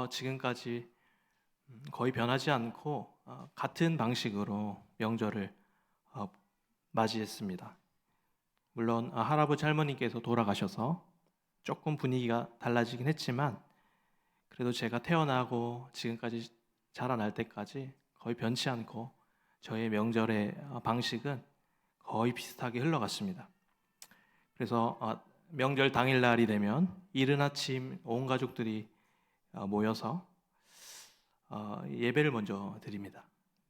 때부터 지금까지 거의 변하지 않고 같은 방식으로 명절을 맞이했습니다. 물론 할아버지 할머니께서 돌아가셔서 조금 분위기가 달라지긴 했지만 그래도 제가 태어나고 지금까지 자라날 때까지 거의 변치 않고 저의 명절의 방식은 거의 비슷하게 흘러갔습니다. 그래서 명절 당일날이 되면 이른 아침 온 가족들이 모여서 예배를 먼저 드립니다.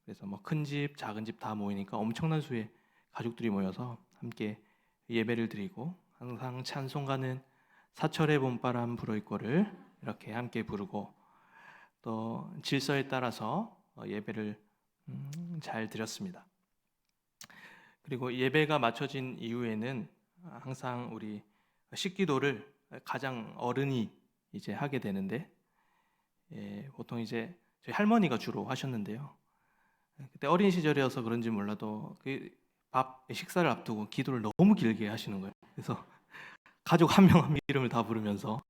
그래서 뭐 큰 집, 작은 집 다 모이니까 엄청난 수의 가족들이 모여서 함께 예배를 드리고 항상 찬송가는 사철의 봄바람 불어있고를 이렇게 함께 부르고 또 질서에 따라서 예배를 잘 드렸습니다. 그리고 예배가 마쳐진 이후에는 항상 우리 식기도를 가장 어른이 이제 하게 되는데 보통 이제 저희 할머니가 주로 하셨는데요. 그때 어린 시절이어서 그런지 몰라도 그 식사를 앞두고 기도를 너무 길게 하시는 거예요. 그래서 가족 한 명 한 명 이름을 다 부르면서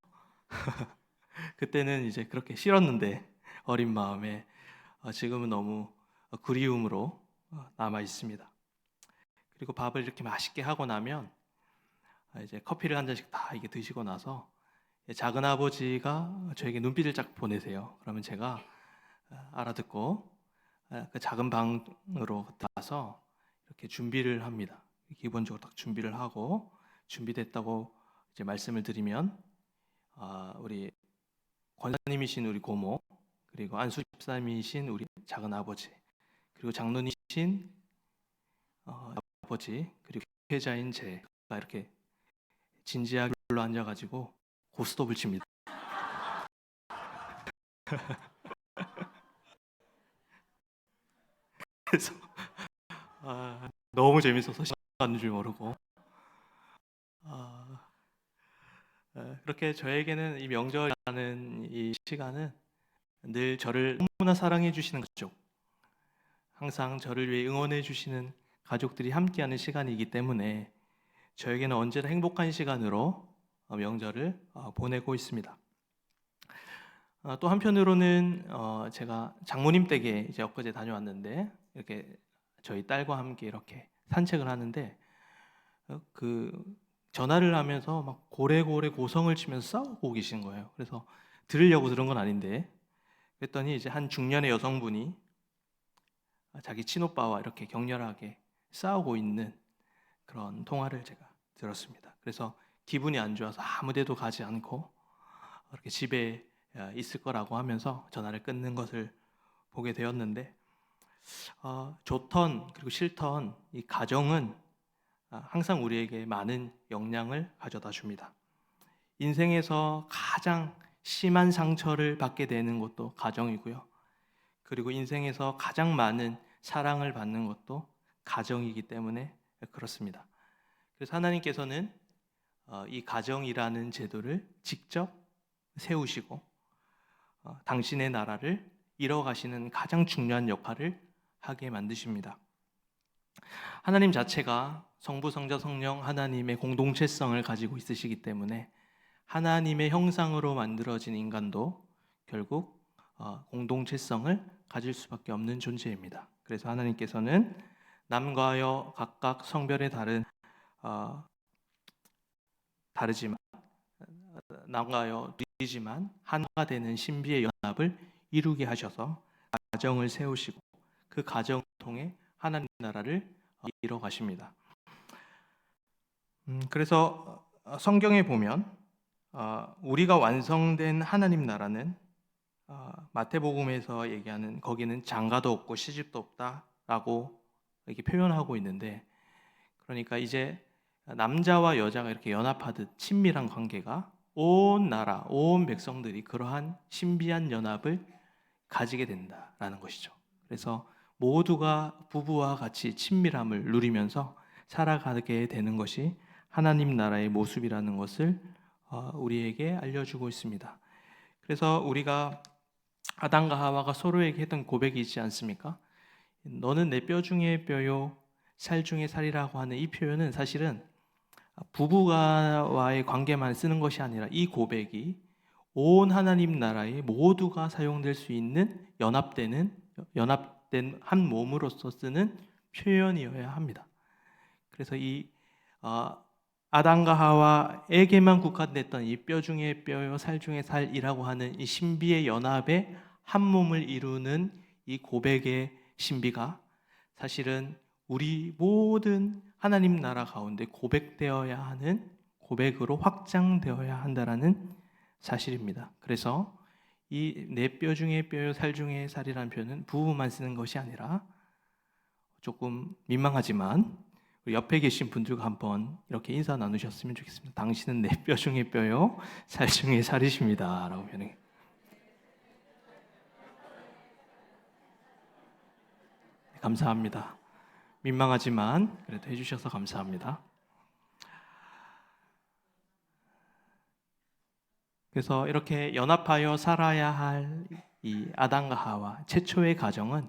그때는 이제 그렇게 싫었는데 어린 마음에 지금은 너무 그리움으로 남아 있습니다. 그리고 밥을 이렇게 맛있게 하고 나면 이제 커피를 한 잔씩 다 이게 드시고 나서 작은 아버지가 저에게 눈빛을 쫙 보내세요. 그러면 제가 알아듣고 그 작은 방으로 가서 이렇게 준비를 합니다. 기본적으로 딱 준비를 하고 준비됐다고 이제 말씀을 드리면 우리 권사님이신 우리 고모, 그리고 안수 집사님이신 우리 작은 아버지, 그리고 장로님이신 아버지, 그리고 회자인 제가 이렇게 진지하게 불러 앉아가지고 고스톱을 칩니다. 그래서 너무 재밌어서 시간 가는 줄 모르고 그렇게 저에게는 이 명절이라는 이 시간은 늘 저를 너무나 사랑해 주시는 가족, 항상 저를 위해 응원해 주시는 가족들이 함께하는 시간이기 때문에 저에게는 언제나 행복한 시간으로 명절을 보내고 있습니다. 또 한편으로는 제가 장모님 댁에 이제 엊그제 다녀왔는데 이렇게 저희 딸과 함께 이렇게 산책을 하는데 그 전화를 하면서 막 고래고래 고성을 치면서 싸우고 계신 거예요. 그래서 들으려고 들은 건 아닌데 그랬더니 이제 한 중년의 여성분이 자기 친오빠와 이렇게 격렬하게 싸우고 있는 그런 통화를 제가 들었습니다. 그래서 기분이 안 좋아서 아무 데도 가지 않고 이렇게 집에 있을 거라고 하면서 전화를 끊는 것을 보게 되었는데 좋던 그리고 싫던 이 가정은 항상 우리에게 많은 영향을 가져다 줍니다. 인생에서 가장 심한 상처를 받게 되는 것도 가정이고요. 그리고 인생에서 가장 많은 사랑을 받는 것도 가정이기 때문에 그렇습니다. 그래서 하나님께서는 이 가정이라는 제도를 직접 세우시고 당신의 나라를 이뤄가시는 가장 중요한 역할을 하게 만드십니다. 하나님 자체가 성부, 성자, 성령 하나님의 공동체성을 가지고 있으시기 때문에 하나님의 형상으로 만들어진 인간도 결국 공동체성을 가질 수밖에 없는 존재입니다. 그래서 하나님께서는 남과 여 각각 성별에 다르지만 남과 여 둘이지만 하나가 되는 신비의 연합을 이루게 하셔서 가정을 세우시고 그 가정을 통해 하나님 나라를 이뤄 가십니다. 그래서 성경에 보면 우리가 완성된 하나님 나라는 마태복음에서 얘기하는 거기는 장가도 없고 시집도 없다라고 이렇게 표현하고 있는데 그러니까 이제 남자와 여자가 이렇게 연합하듯 친밀한 관계가 온 나라, 온 백성들이 그러한 신비한 연합을 가지게 된다라는 것이죠. 그래서 모두가 부부와 같이 친밀함을 누리면서 살아가게 되는 것이 하나님 나라의 모습이라는 것을 우리에게 알려주고 있습니다. 그래서 우리가 아담과 하와가 서로에게 했던 고백이 있지 않습니까? 너는 내 뼈 중에 뼈요 살 중에 살이라고 하는 이 표현은 사실은 부부와의 관계만 쓰는 것이 아니라 이 고백이 온 하나님 나라의 모두가 사용될 수 있는 연합된 한 몸으로서 쓰는 표현이어야 합니다. 그래서 이 아담과 하와에게만 국한됐던 이 뼈 중에 뼈요 살 중에 살이라고 하는 이 신비의 연합의 한 몸을 이루는 이 고백의 신비가 사실은 우리 모든 하나님 나라 가운데 고백되어야 하는 고백으로 확장되어야 한다라는 사실입니다. 그래서 이 내 뼈 중에 뼈요 살 중에 살이라는 표현은 부부만 쓰는 것이 아니라 조금 민망하지만 옆에 계신 분들과 한번 이렇게 인사 나누셨으면 좋겠습니다. 당신은 내 뼈 중에 뼈요 살 중에 살이십니다 라고 표현해. 감사합니다. 민망하지만 그래도 해주셔서 감사합니다. 그래서 이렇게 연합하여 살아야 할 이 아담과 하와 최초의 가정은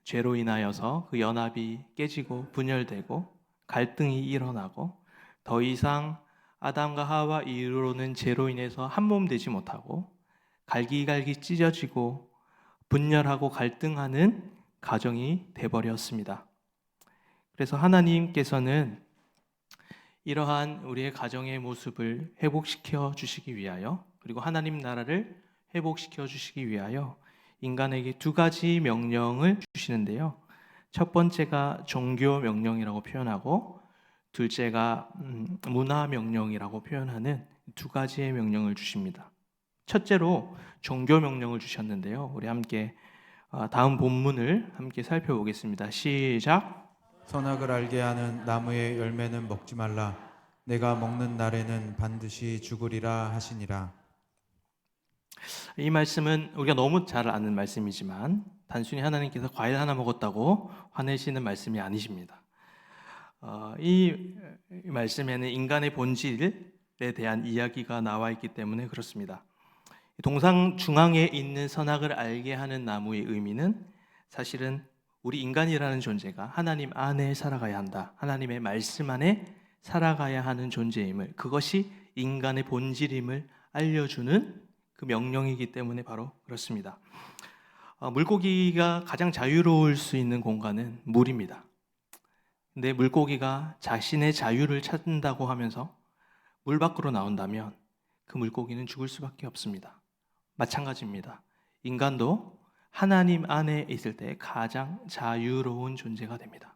죄로 인하여서 그 연합이 깨지고 분열되고 갈등이 일어나고 더 이상 아담과 하와 이후로는 죄로 인해서 한 몸 되지 못하고 갈기갈기 찢어지고 분열하고 갈등하는 가정이 돼버렸습니다. 그래서 하나님께서는 이러한 우리의 가정의 모습을 회복시켜 주시기 위하여 그리고 하나님 나라를 회복시켜 주시기 위하여 인간에게 두 가지 명령을 주시는데요. 첫 번째가 종교 명령이라고 표현하고 둘째가 문화 명령이라고 표현하는 두 가지의 명령을 주십니다. 첫째로 종교 명령을 주셨는데요. 우리 함께 다음 본문을 함께 살펴보겠습니다. 시작. 선악을 알게 하는 나무의 열매는 먹지 말라. 내가 먹는 날에는 반드시 죽으리라 하시니라. 이 말씀은 우리가 너무 잘 아는 말씀이지만 단순히 하나님께서 과일 하나 먹었다고 화내시는 말씀이 아니십니다. 이 말씀에는 인간의 본질에 대한 이야기가 나와 있기 때문에 그렇습니다. 동상 중앙에 있는 선악을 알게 하는 나무의 의미는 사실은 우리 인간이라는 존재가 하나님 안에 살아가야 한다. 하나님의 말씀 안에 살아가야 하는 존재임을, 그것이 인간의 본질임을 알려주는 그 명령이기 때문에 바로 그렇습니다. 물고기가 가장 자유로울 수 있는 공간은 물입니다. 근데 물고기가 자신의 자유를 찾는다고 하면서 물 밖으로 나온다면 그 물고기는 죽을 수밖에 없습니다. 마찬가지입니다. 인간도 하나님 안에 있을 때 가장 자유로운 존재가 됩니다.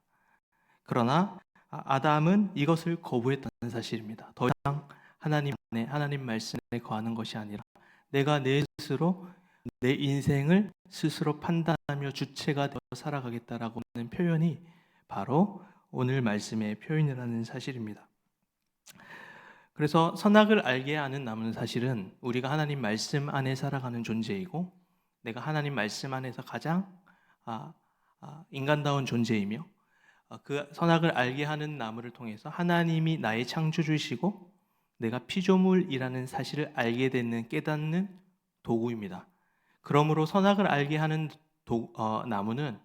그러나 아담은 이것을 거부했다는 사실입니다. 더 이상 하나님 안에 하나님 말씀에 거하는 것이 아니라 내가 내 스스로 내 인생을 스스로 판단하며 주체가 되어 살아가겠다라고 하는 표현이 바로 오늘 말씀의 표현이라는 사실입니다. 그래서 선악을 알게 하는 나무는 사실은 우리가 하나님 말씀 안에 살아가는 존재이고 내가 하나님 말씀 안에서 가장 인간다운 존재이며 그 선악을 알게 하는 나무를 통해서 하나님이 나의 창조주이시고 내가 피조물이라는 사실을 알게 되는 깨닫는 도구입니다. 그러므로 선악을 알게 하는 나무는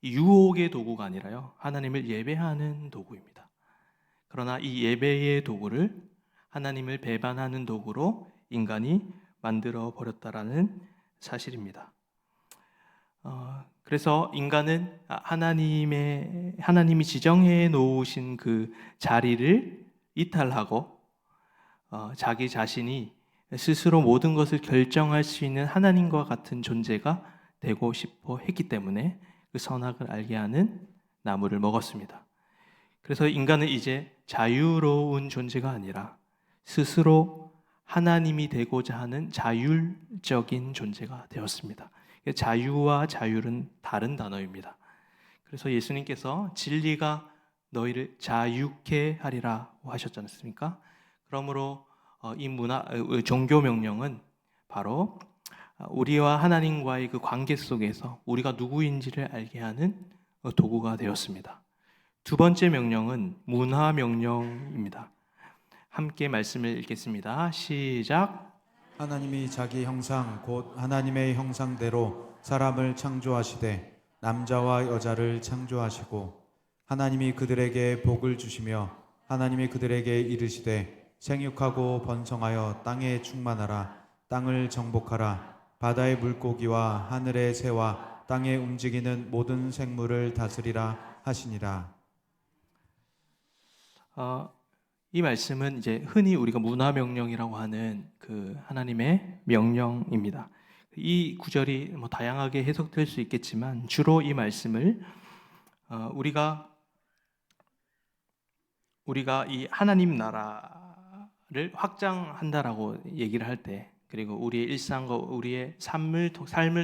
유혹의 도구가 아니라요 하나님을 예배하는 도구입니다. 그러나 이 예배의 도구를 하나님을 배반하는 도구로 인간이 만들어 버렸다라는 사실입니다. 그래서 인간은 하나님이 지정해 놓으신 그 자리를 이탈하고 자기 자신이 스스로 모든 것을 결정할 수 있는 하나님과 같은 존재가 되고 싶어 했기 때문에 그 선악을 알게 하는 나무를 먹었습니다. 그래서 인간은 이제 자유로운 존재가 아니라 스스로 하나님이 되고자 하는 자율적인 존재가 되었습니다. 자유와 자율은 다른 단어입니다. 그래서 예수님께서 진리가 너희를 자유케 하리라고 하셨지 않습니까? 그러므로 이 종교 명령은 바로 우리와 하나님과의 그 관계 속에서 우리가 누구인지를 알게 하는 도구가 되었습니다. 두 번째 명령은 문화 명령입니다. 함께 말씀을 읽겠습니다. 시작. 하나님이 자기 형상 곧 하나님의 형상대로 사람을 창조하시되 남자와 여자를 창조하시고 하나님이 그들에게 복을 주시며 하나님이 그들에게 이르시되 생육하고 번성하여 땅에 충만하라. 땅을 정복하라. 바다의 물고기와 하늘의 새와 땅에 움직이는 모든 생물을 다스리라 하시니라. 이 말씀은 이제 흔히 우리가 문화 명령이라고 하는 그 하나님의 명령입니다. 이 구절이 뭐 다양하게 해석될 수 있겠지만 주로 이 말씀을 우리가 이 하나님 나라를 확장한다라고 얘기를 할 때, 그리고 우리의 일상과 우리의 삶을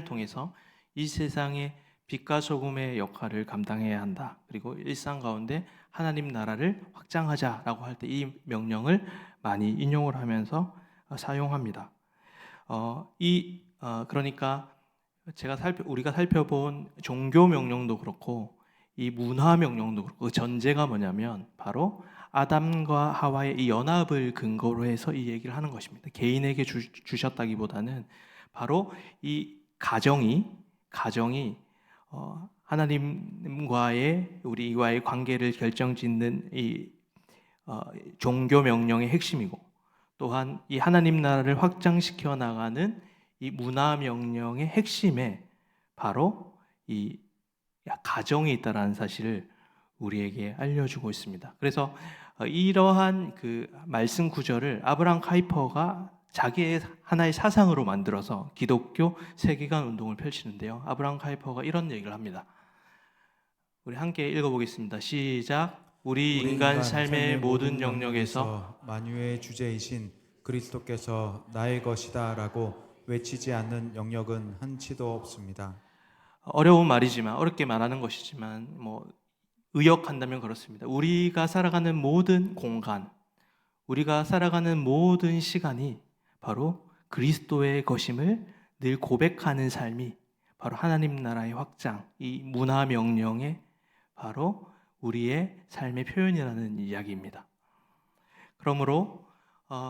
통해서 이 세상의 빛과 소금의 역할을 감당해야 한다. 그리고 일상 가운데 하나님 나라를 확장하자라고 할 때 이 명령을 많이 인용을 하면서 사용합니다. 그러니까 우리가 살펴본 종교 명령도 그렇고 이 문화 명령도 그렇고 그 전제가 뭐냐면 바로 아담과 하와의 이 연합을 근거로 해서 이 얘기를 하는 것입니다. 개인에게 주셨다기보다는 바로 이 가정이 하나님과의 우리와의 관계를 결정짓는 이 종교 명령의 핵심이고, 또한 이 하나님 나라를 확장시켜 나가는 이 문화 명령의 핵심에 바로 이 가정이 있다라는 사실을 우리에게 알려주고 있습니다. 그래서 이러한 그 말씀 구절을 아브라함 카이퍼가 자기의 하나의 사상으로 만들어서 기독교 세계관 운동을 펼치는데요. 아브라함 카이퍼가 이런 얘기를 합니다. 우리 함께 읽어보겠습니다. 시작. 우리 인간 삶의 모든 영역에서 만유의 주제이신 그리스도께서 나의 것이다라고 외치지 않는 영역은 한치도 없습니다. 어려운 말이지만, 어렵게 말하는 것이지만 의역한다면 그렇습니다. 우리가 살아가는 모든 공간, 우리가 살아가는 모든 시간이 바로 그리스도의 것임을 늘 고백하는 삶이 바로 하나님 나라의 확장, 이 문화 명령의 바로 우리의 삶의 표현이라는 이야기입니다. 그러므로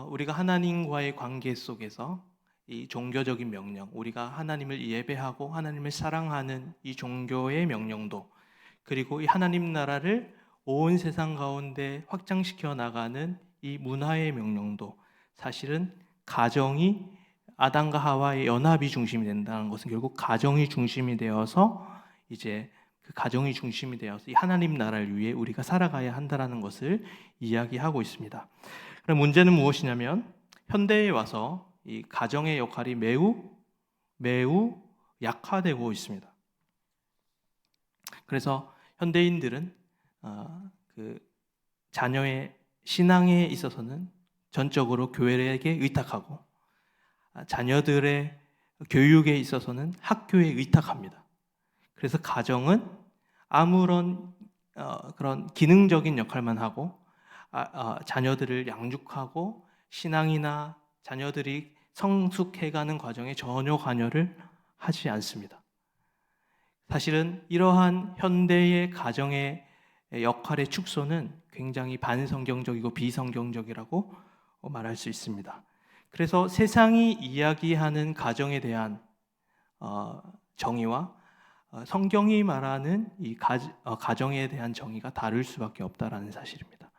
우리가 하나님과의 관계 속에서 이 종교적인 명령, 우리가 하나님을 예배하고 하나님을 사랑하는 이 종교의 명령도, 그리고 이 하나님 나라를 온 세상 가운데 확장시켜 나가는 이 문화의 명령도 사실은 가정이 아담과 하와의 연합이 중심이 된다는 것은 결국 가정이 중심이 되어서 이제 그 가정이 중심이 되어서 이 하나님 나라를 위해 우리가 살아가야 한다는 것을 이야기하고 있습니다. 그럼 문제는 무엇이냐면 현대에 와서 이 가정의 역할이 매우 약화되고 있습니다. 그래서 현대인들은 그 자녀의 신앙에 있어서는 전적으로 교회에게 의탁하고 자녀들의 교육에 있어서는 학교에 의탁합니다. 그래서 가정은 아무런 그런 기능적인 역할만 하고 자녀들을 양육하고 신앙이나 자녀들이 성숙해가는 과정에 전혀 관여를 하지 않습니다. 사실은 이러한 현대의 가정의 역할의 축소는 굉장히 반성경적이고 비성경적이라고 말할 수 있습니다. 그래서 세상이 이야기하는 가정에 대한 정의와 성경이 말하는 이 가정에 대한 정의가 다를 수밖에 없다라는 사실입니다.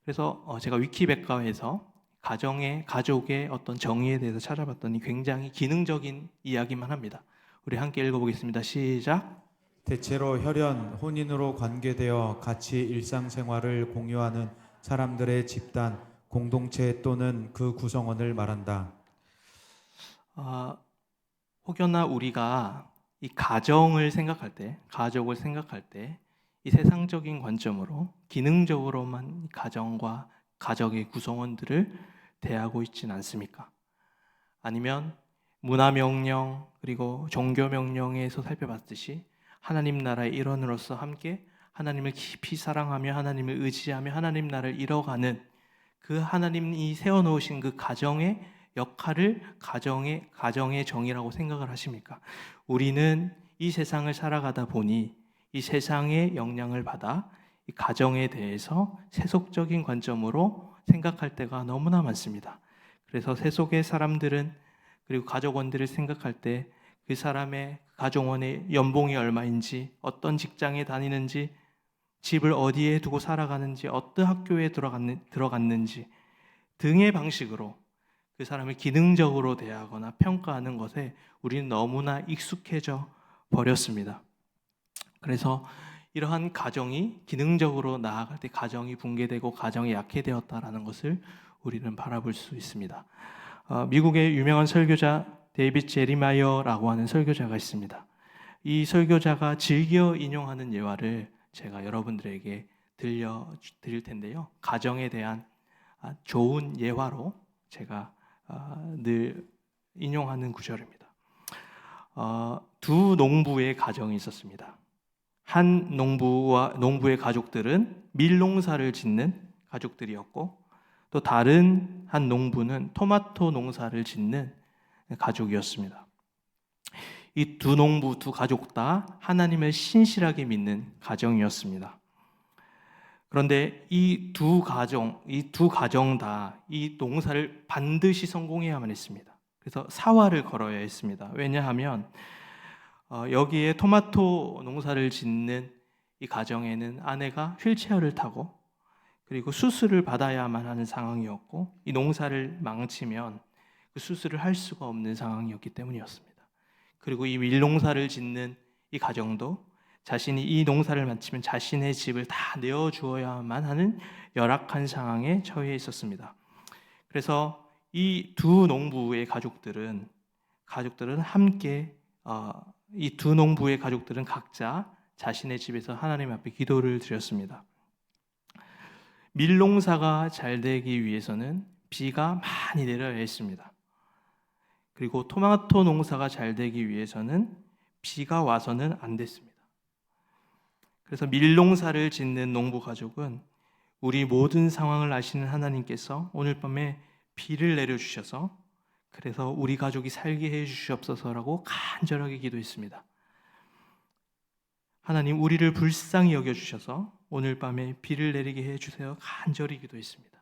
그래서 제가 위키백과에서 가족의 어떤 정의에 대해서 찾아봤더니 굉장히 기능적인 이야기만 합니다. 우리 함께 읽어보겠습니다. 시작. 대체로 혈연, 혼인으로 관계되어 같이 일상생활을 공유하는 사람들의 집단, 공동체 또는 그 구성원을 말한다. 혹여나 우리가 이 가족을 생각할 때 이 세상적인 관점으로 기능적으로만 가정과 가족의 구성원들을 대하고 있지는 않습니까? 아니면 문화명령 그리고 종교명령에서 살펴봤듯이 하나님 나라의 일원으로서 함께 하나님을 깊이 사랑하며 하나님을 의지하며 하나님 나라를 이뤄가는 그 하나님이 세워놓으신 그 가정의 역할을 가정의 정의라고 생각을 하십니까? 우리는 이 세상을 살아가다 보니 이 세상의 영향을 받아 이 가정에 대해서 세속적인 관점으로 생각할 때가 너무나 많습니다. 그래서 세속의 사람들은 그리고 가족원들을 생각할 때 그 사람의 가족원의 연봉이 얼마인지, 어떤 직장에 다니는지, 집을 어디에 두고 살아가는지, 어떤 학교에 들어갔는지 등의 방식으로 그 사람을 기능적으로 대하거나 평가하는 것에 우리는 너무나 익숙해져 버렸습니다. 그래서 이러한 가정이 기능적으로 나아갈 때 가정이 붕괴되고 가정이 약해되었다라는 것을 우리는 바라볼 수 있습니다. 미국의 유명한 설교자 데이빗 제리마이어라고 하는 설교자가 있습니다. 이 설교자가 즐겨 인용하는 예화를 제가 여러분들에게 들려드릴 텐데요. 가정에 대한 좋은 예화로 제가 늘 인용하는 구절입니다. 두 농부의 가정이 있었습니다. 한 농부의 가족들은 밀농사를 짓는 가족들이었고, 또 다른 한 농부는 토마토 농사를 짓는 가족이었습니다. 이 두 농부, 두 가족 다 하나님을 신실하게 믿는 가정이었습니다. 그런데 이 두 가정 다 이 농사를 반드시 성공해야만 했습니다. 그래서 사활을 걸어야 했습니다. 왜냐하면 여기에 토마토 농사를 짓는 이 가정에는 아내가 휠체어를 타고 그리고 수술을 받아야만 하는 상황이었고, 이 농사를 망치면 그 수술을 할 수가 없는 상황이었기 때문이었습니다. 그리고 이 밀농사를 짓는 이 가정도 자신이 이 농사를 마치면 자신의 집을 다 내어주어야만 하는 열악한 상황에 처해 있었습니다. 그래서 이 두 농부의 가족들은 함께 이 두 농부의 가족들은 각자 자신의 집에서 하나님 앞에 기도를 드렸습니다. 밀농사가 잘 되기 위해서는 비가 많이 내려야 했습니다. 그리고 토마토 농사가 잘 되기 위해서는 비가 와서는 안 됐습니다. 그래서 밀농사를 짓는 농부 가족은 우리 모든 상황을 아시는 하나님께서 오늘 밤에 비를 내려주셔서 그래서 우리 가족이 살게 해주시옵소서라고 간절하게 기도했습니다. 하나님, 우리를 불쌍히 여겨주셔서 오늘 밤에 비를 내리게 해주세요. 간절히 기도했습니다.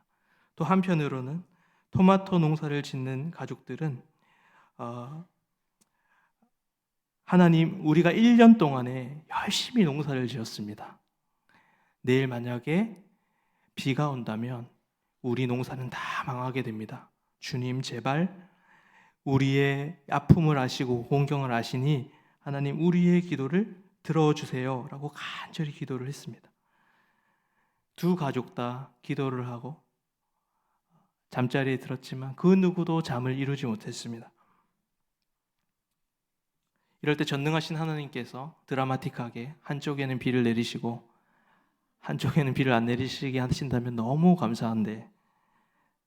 또 한편으로는 토마토 농사를 짓는 가족들은 하나님, 우리가 1년 동안에 열심히 농사를 지었습니다. 내일 만약에 비가 온다면 우리 농사는 다 망하게 됩니다. 주님, 제발 우리의 아픔을 아시고 공경을 아시니 하나님, 우리의 기도를 들어주세요 라고 간절히 기도를 했습니다. 두 가족 다 기도를 하고 잠자리에 들었지만 그 누구도 잠을 이루지 못했습니다. 이럴 때 전능하신 하나님께서 드라마틱하게 한쪽에는 비를 내리시고 한쪽에는 비를 안 내리시게 하신다면 너무 감사한데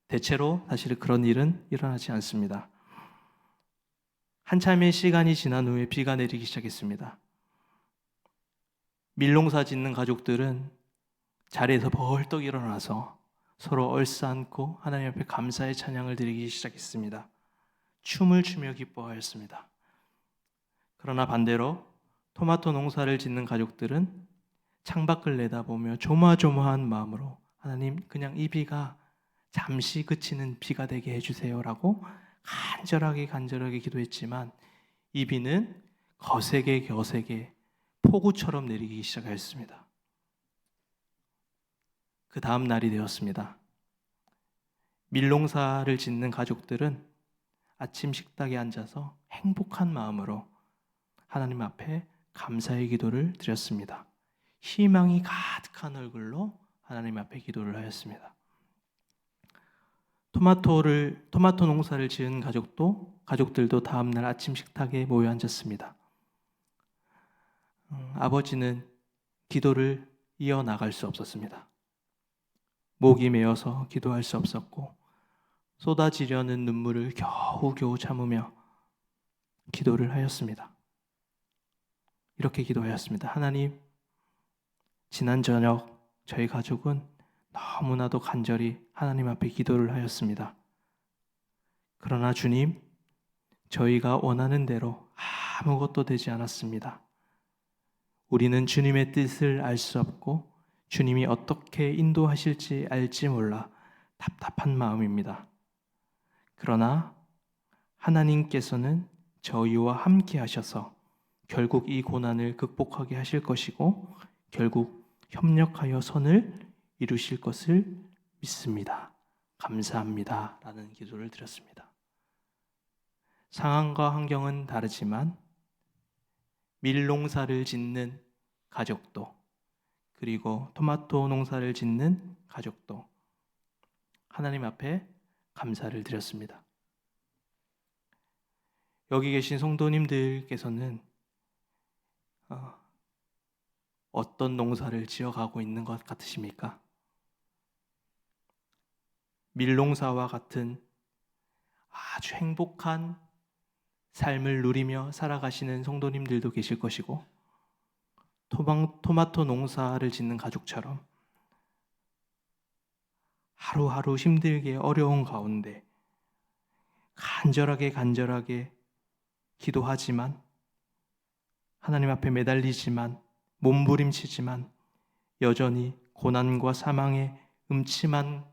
대체로 사실 그런 일은 일어나지 않습니다. 한참의 시간이 지난 후에 비가 내리기 시작했습니다. 밀농사 짓는 가족들은 자리에서 벌떡 일어나서 서로 얼싸안고 하나님 앞에 감사의 찬양을 드리기 시작했습니다. 춤을 추며 기뻐하였습니다. 그러나 반대로 토마토 농사를 짓는 가족들은 창밖을 내다보며 조마조마한 마음으로 하나님, 그냥 이 비가 잠시 그치는 비가 되게 해주세요라고 간절하게 기도했지만 이 비는 거세게 폭우처럼 내리기 시작했습니다. 그 다음 날이 되었습니다. 밀농사를 짓는 가족들은 아침 식탁에 앉아서 행복한 마음으로 하나님 앞에 감사의 기도를 드렸습니다. 희망이 가득한 얼굴로 하나님 앞에 기도를 하였습니다. 토마토 농사를 지은 가족들도 다음 날 아침 식탁에 모여 앉았습니다. 아버지는 기도를 이어나갈 수 없었습니다. 목이 메어서 기도할 수 없었고 쏟아지려는 눈물을 겨우 참으며 기도를 하였습니다. 이렇게 기도하였습니다. 하나님, 지난 저녁 저희 가족은 너무나도 간절히 하나님 앞에 기도를 하였습니다. 그러나 주님, 저희가 원하는 대로 아무것도 되지 않았습니다. 우리는 주님의 뜻을 알 수 없고 주님이 어떻게 인도하실지 알지 몰라 답답한 마음입니다. 그러나 하나님께서는 저희와 함께 하셔서 결국 이 고난을 극복하게 하실 것이고 결국 협력하여 선을 이루실 것을 믿습니다. 감사합니다 라는 기도를 드렸습니다. 상황과 환경은 다르지만 밀농사를 짓는 가족도, 그리고 토마토 농사를 짓는 가족도 하나님 앞에 감사를 드렸습니다. 여기 계신 성도님들께서는 어떤 농사를 지어가고 있는 것 같으십니까? 밀농사와 같은 아주 행복한 삶을 누리며 살아가시는 성도님들도 계실 것이고, 토마토 농사를 짓는 가족처럼 하루하루 힘들게 어려운 가운데 간절하게 기도하지만, 하나님 앞에 매달리지만, 몸부림치지만 여전히 고난과 사망의 음침한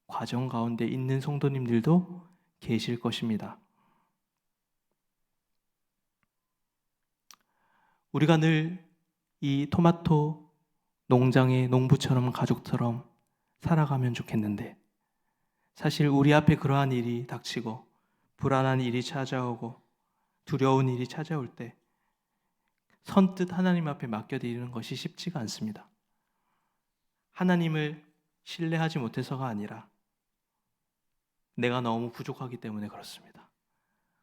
과정 가운데 있는 성도님들도 계실 것입니다. 우리가 늘 이 토마토 농장의 농부처럼 가족처럼 살아가면 좋겠는데, 사실 우리 앞에 그러한 일이 닥치고 불안한 일이 찾아오고 두려운 일이 찾아올 때 선뜻 하나님 앞에 맡겨드리는 것이 쉽지가 않습니다. 하나님을 신뢰하지 못해서가 아니라 내가 너무 부족하기 때문에 그렇습니다.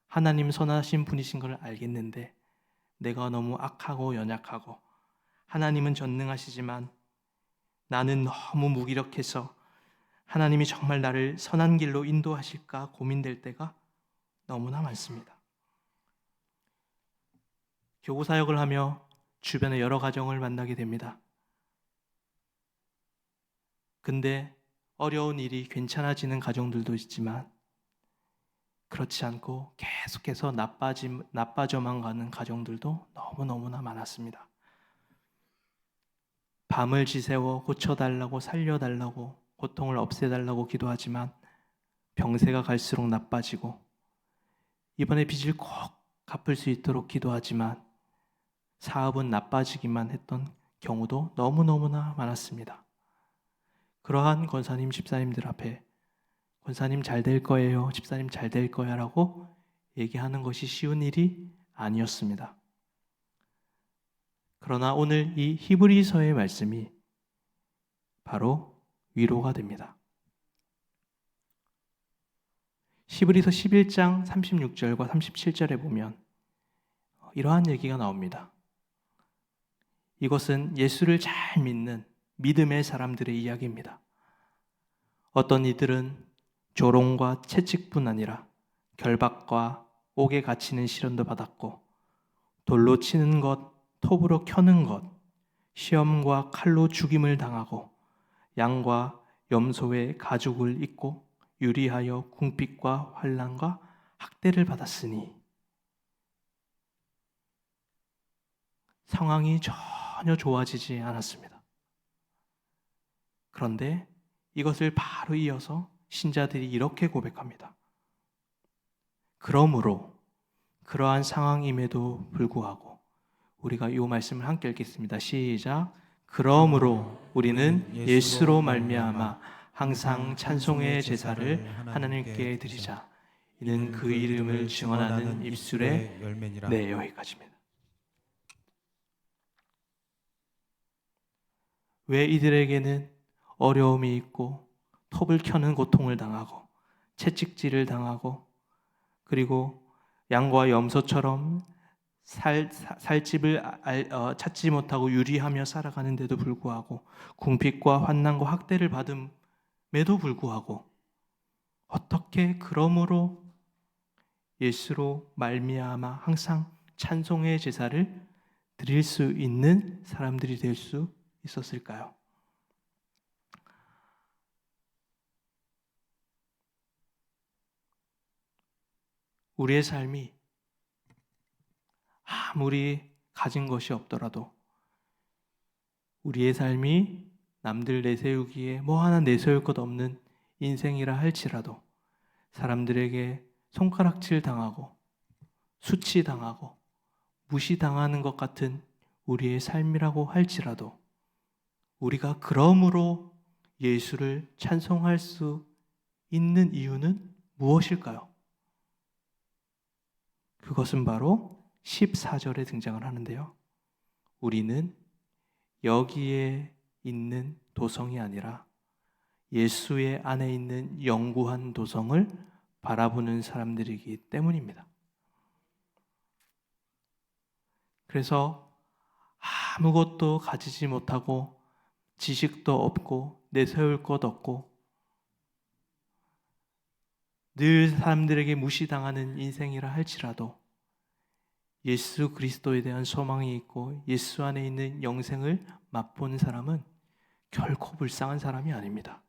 하나님 선하신 분이신 걸 알겠는데 내가 너무 악하고 연약하고, 하나님은 전능하시지만 나는 너무 무기력해서 하나님이 정말 나를 선한 길로 인도하실까 고민될 때가 너무나 많습니다. 교구 사역을 하며 주변의 여러 가정을 만나게 됩니다. 근데 어려운 일이 괜찮아지는 가정들도 있지만 그렇지 않고 계속해서 나빠져만 가는 가정들도 너무너무나 많았습니다. 밤을 지새워 고쳐달라고, 살려달라고, 고통을 없애달라고 기도하지만 병세가 갈수록 나빠지고, 이번에 빚을 꼭 갚을 수 있도록 기도하지만 사업은 나빠지기만 했던 경우도 너무너무나 많았습니다. 그러한 권사님, 집사님들 앞에 권사님 잘 될 거예요, 집사님 잘 될 거야 라고 얘기하는 것이 쉬운 일이 아니었습니다. 그러나 오늘 이 히브리서의 말씀이 바로 위로가 됩니다. 히브리서 11장 36절과 37절에 보면 이러한 얘기가 나옵니다. 이것은 예수를 잘 믿는 믿음의 사람들의 이야기입니다. 어떤 이들은 조롱과 채찍뿐 아니라 결박과 옥에 갇히는 시련도 받았고, 돌로 치는 것, 톱으로 켜는 것, 시험과 칼로 죽임을 당하고, 양과 염소의 가죽을 입고 유리하여 궁핍과 환난과 학대를 받았으니, 상황이 전혀 좋아지지 않았습니다. 그런데 이것을 바로 이어서 신자들이 이렇게 고백합니다. 그러므로 그러한 상황임에도 불구하고, 우리가 이 말씀을 함께 읽겠습니다. 시작. 그러므로 우리는 예수로 말미암아 항상 찬송의 제사를 하나님께 드리자. 이는 그 이름을 증언하는 입술의 열매니라. 네, 여기까지입니다. 왜 이들에게는 어려움이 있고 톱을 켜는 고통을 당하고 채찍질을 당하고, 그리고 양과 염소처럼 살집을 찾지 못하고 유리하며 살아가는데도 불구하고, 궁핍과 환난과 학대를 받음에도 불구하고, 어떻게 그러므로 예수로 말미암아 항상 찬송의 제사를 드릴 수 있는 사람들이 될 수 있었을까요? 우리의 삶이 아무리 가진 것이 없더라도, 우리의 삶이 남들 내세우기에 뭐 하나 내세울 것 없는 인생이라 할지라도, 사람들에게 손가락질 당하고 수치당하고 무시당하는 것 같은 우리의 삶이라고 할지라도, 우리가 그러므로 예수를 찬송할 수 있는 이유는 무엇일까요? 그것은 바로 14절에 등장을 하는데요. 우리는 여기에 있는 도성이 아니라 예수의 안에 있는 영구한 도성을 바라보는 사람들이기 때문입니다. 그래서 아무것도 가지지 못하고 지식도 없고 내세울 것 없고 늘 사람들에게 무시당하는 인생이라 할지라도 예수 그리스도에 대한 소망이 있고 예수 안에 있는 영생을 맛본 사람은 결코 불쌍한 사람이 아닙니다.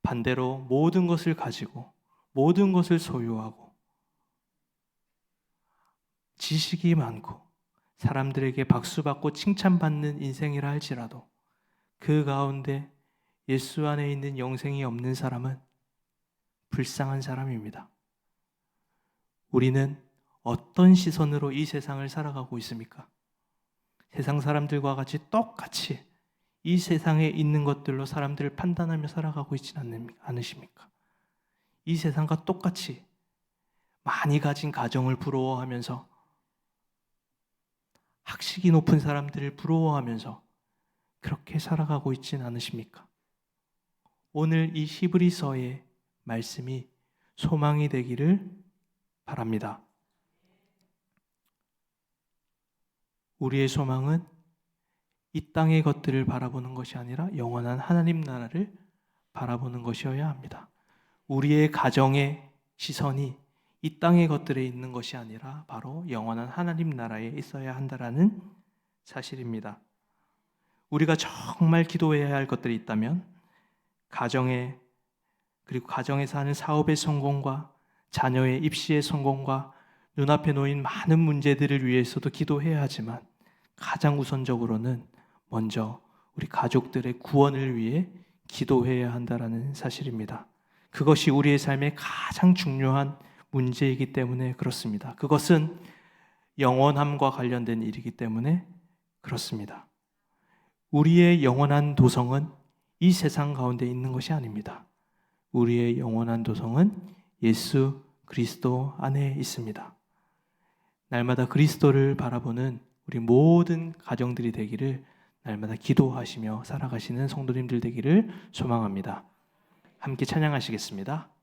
반대로 모든 것을 가지고 모든 것을 소유하고 지식이 많고 사람들에게 박수받고 칭찬받는 인생이라 할지라도 그 가운데 예수 안에 있는 영생이 없는 사람은 불쌍한 사람입니다. 우리는 어떤 시선으로 이 세상을 살아가고 있습니까? 세상 사람들과 같이 똑같이 이 세상에 있는 것들로 사람들을 판단하며 살아가고 있지는 않으십니까? 이 세상과 똑같이 많이 가진 가정을 부러워하면서 학식이 높은 사람들을 부러워하면서 그렇게 살아가고 있지는 않으십니까? 오늘 이 히브리서의 말씀이 소망이 되기를 바랍니다. 우리의 소망은 이 땅의 것들을 바라보는 것이 아니라 영원한 하나님 나라를 바라보는 것이어야 합니다. 우리의 가정의 시선이 이 땅의 것들에 있는 것이 아니라 바로 영원한 하나님 나라에 있어야 한다라는 사실입니다. 우리가 정말 기도해야 할 것들이 있다면 그리고 가정에서 하는 사업의 성공과 자녀의 입시의 성공과 눈앞에 놓인 많은 문제들을 위해서도 기도해야 하지만 가장 우선적으로는 먼저 우리 가족들의 구원을 위해 기도해야 한다는 사실입니다. 그것이 우리의 삶의 가장 중요한 문제이기 때문에 그렇습니다. 그것은 영원함과 관련된 일이기 때문에 그렇습니다. 우리의 영원한 도성은 이 세상 가운데 있는 것이 아닙니다. 우리의 영원한 도성은 예수 그리스도 안에 있습니다. 날마다 그리스도를 바라보는 우리 모든 가정들이 되기를 날마다 기도하시며 살아가시는 성도님들 되기를 소망합니다. 함께 찬양하시겠습니다.